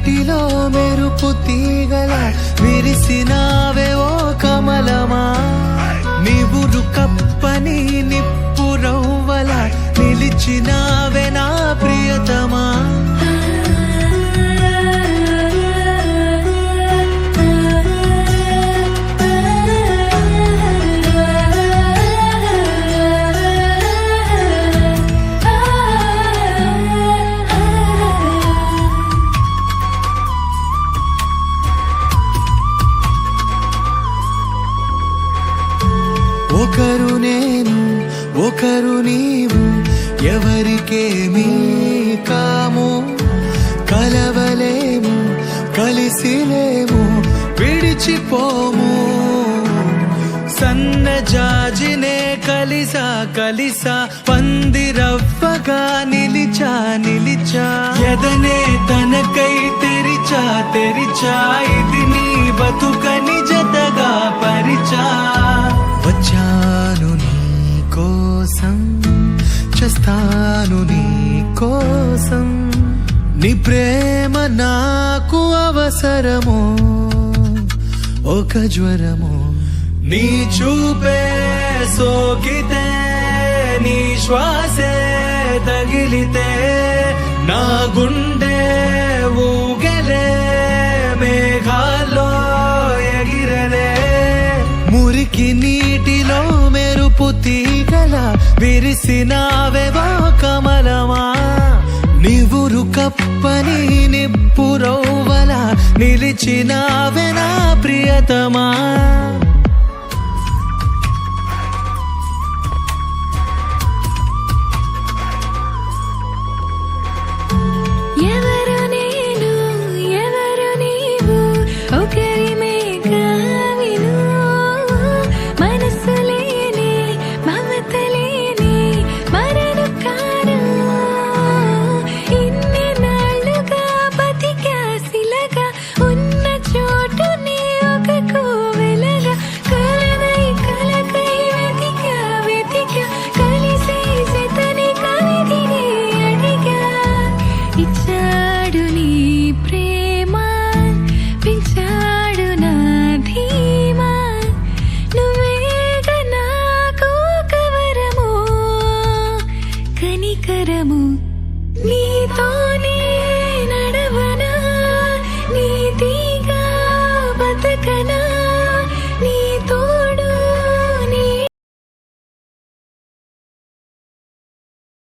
నీటిలో మెరుపు తీగల విరిసినావే ఓ కమలమా, నివురు కప్పని నిప్పు రవ్వల నిలిచినావే నా ప్రియతమా. ఒకరు నేను ఒకరు నీవు, ఎవరికేమీ కాము, కలవలేము కలిసిలేము విడిచిపోము. సన్నజాజినే కలిసా కలిసా పందిరవ్వగా నిలిచా నిలిచా, ఎదనే తనకై తెరిచా తెరిచా, ఇది నీ బతుకని జతగా పరిచా. వచ్చాను నీ కోసం, చేస్తాను నీ కోసం, నీ ప్రేమ నాకు అవసరము ఒక జ్వరము. నీ చూపే సోకితే, నీ శ్వాసే తగిలితే, నా గుండె ఊగలే మేఘాల్లో ఎగిరలే. మురికి నీటిలో మెరుపు తీగల విరిసినావే ఓ కమలమా, నివురు కప్పని నిప్పు రవ్వల నిలిచినావే నా ప్రియతమా. ఇచ్చాడు నీ ప్రేమ, పెంచాడు నా ధీమా, నువ్వేగా నాకు కవరము కనికరము, నీతోనే